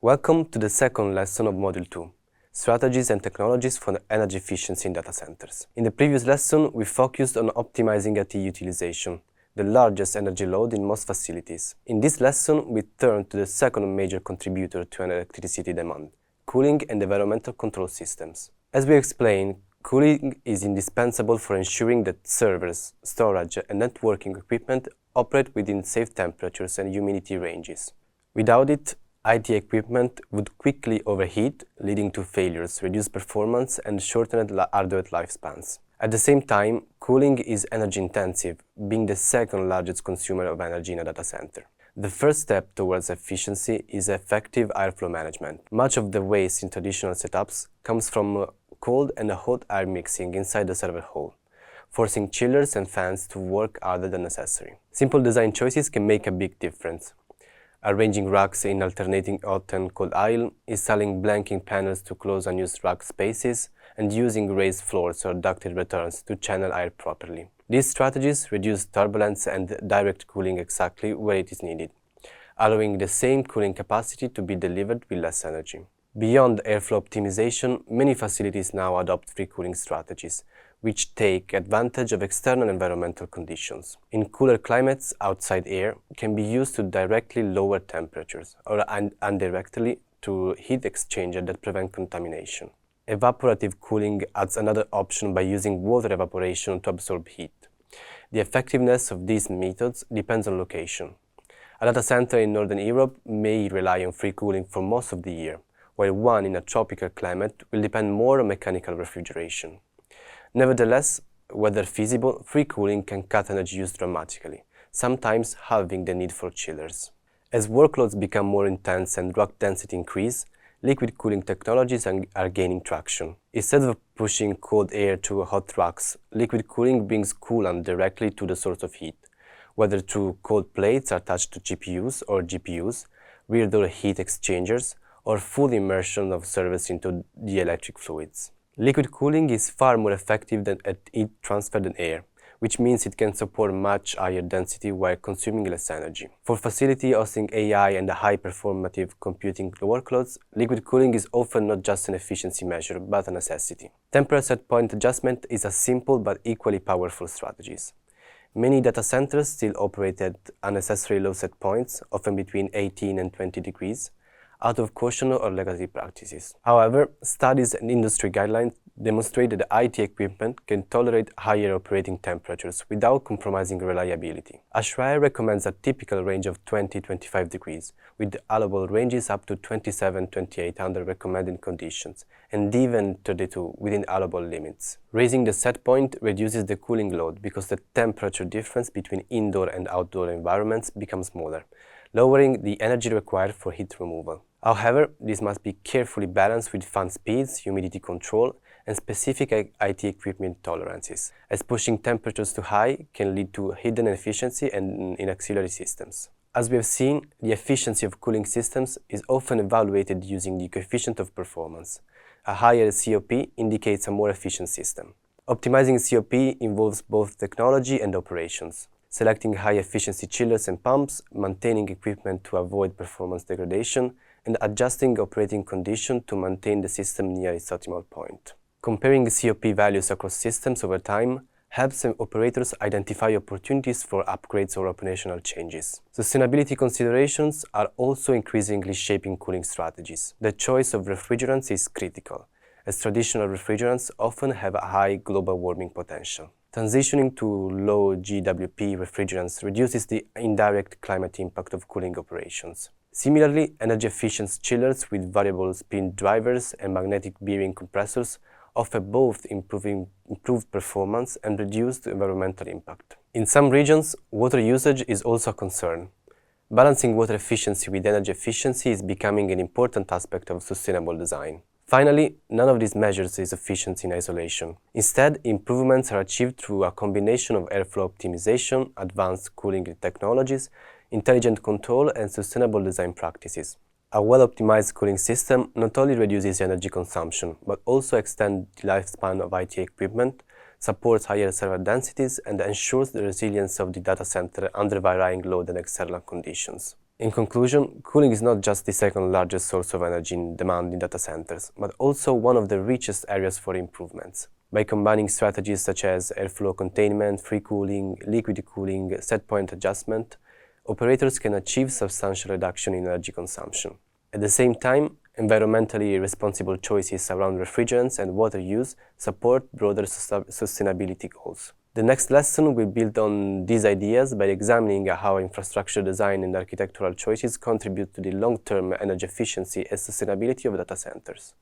Welcome to the second lesson of Module 2, Strategies and Technologies for Energy Efficiency in Data Centers. In the previous lesson, we focused on optimizing AT utilization, the largest energy load in most facilities. In this lesson, we turn to the second major contributor to an electricity demand, cooling and environmental control systems. As we explained, cooling is indispensable for ensuring that servers, storage, and networking equipment operate within safe temperatures and humidity ranges. Without it, IT equipment would quickly overheat, leading to failures, reduced performance, and shortened hardware lifespans. At the same time, cooling is energy-intensive, being the second largest consumer of energy in a data center. The first step towards efficiency is effective airflow management. Much of the waste in traditional setups comes from cold and hot air mixing inside the server hall, forcing chillers and fans to work harder than necessary. Simple design choices can make a big difference. Arranging racks in alternating hot and cold aisle, installing blanking panels to close unused rack spaces, and using raised floors or ducted returns to channel air properly. These strategies reduce turbulence and direct cooling exactly where it is needed, allowing the same cooling capacity to be delivered with less energy. Beyond airflow optimization, many facilities now adopt free cooling strategies, which take advantage of external environmental conditions. In cooler climates, outside air can be used to directly lower temperatures or indirectly to heat exchanger that prevent contamination. Evaporative cooling adds another option by using water evaporation to absorb heat. The effectiveness of these methods depends on location. A data center in Northern Europe may rely on free cooling for most of the year, while one in a tropical climate will depend more on mechanical refrigeration. Nevertheless, whether feasible, free cooling can cut energy use dramatically, sometimes halving the need for chillers. As workloads become more intense and rack density increase, liquid cooling technologies are gaining traction. Instead of pushing cold air to hot racks, liquid cooling brings coolant directly to the source of heat, whether through cold plates attached to GPUs or GPUs, rear door heat exchangers, or full immersion of servers into the electric fluids. Liquid cooling is far more effective at heat transfer than air, which means it can support much higher density while consuming less energy. For facility hosting AI and high-performative computing workloads, liquid cooling is often not just an efficiency measure, but a necessity. Temperature set point adjustment is a simple but equally powerful strategy. Many data centers still operate at unnecessarily low set points, often between 18 and 20 degrees, out of caution or legacy practices. However, studies and industry guidelines demonstrate that the IT equipment can tolerate higher operating temperatures without compromising reliability. ASHRAE recommends a typical range of 20-25 degrees, with allowable ranges up to 27-28 under recommended conditions, and even 32 within allowable limits. Raising the set point reduces the cooling load because the temperature difference between indoor and outdoor environments becomes smaller, lowering the energy required for heat removal. However, this must be carefully balanced with fan speeds, humidity control, and specific IT equipment tolerances, as pushing temperatures too high can lead to hidden inefficiency in auxiliary systems. As we have seen, the efficiency of cooling systems is often evaluated using the coefficient of performance. A higher COP indicates a more efficient system. Optimizing COP involves both technology and operations. Selecting high-efficiency chillers and pumps, maintaining equipment to avoid performance degradation, and adjusting operating conditions to maintain the system near its optimal point. Comparing COP values across systems over time helps operators identify opportunities for upgrades or operational changes. Sustainability considerations are also increasingly shaping cooling strategies. The choice of refrigerants is critical, as traditional refrigerants often have a high global warming potential. Transitioning to low GWP refrigerants reduces the indirect climate impact of cooling operations. Similarly, energy-efficient chillers with variable speed drivers and magnetic bearing compressors offer both improved performance and reduced environmental impact. In some regions, water usage is also a concern. Balancing water efficiency with energy efficiency is becoming an important aspect of sustainable design. Finally, none of these measures is efficient in isolation. Instead, improvements are achieved through a combination of airflow optimization, advanced cooling technologies, intelligent control, and sustainable design practices. A well-optimized cooling system not only reduces energy consumption, but also extends the lifespan of IT equipment, supports higher server densities, and ensures the resilience of the data center under varying load and external conditions. In conclusion, cooling is not just the second largest source of energy demand in data centers, but also one of the richest areas for improvements. By combining strategies such as airflow containment, free cooling, liquid cooling, set point adjustment, operators can achieve substantial reduction in energy consumption. At the same time, environmentally responsible choices around refrigerants and water use support broader sustainability goals. The next lesson will build on these ideas by examining how infrastructure design and architectural choices contribute to the long-term energy efficiency and sustainability of data centers.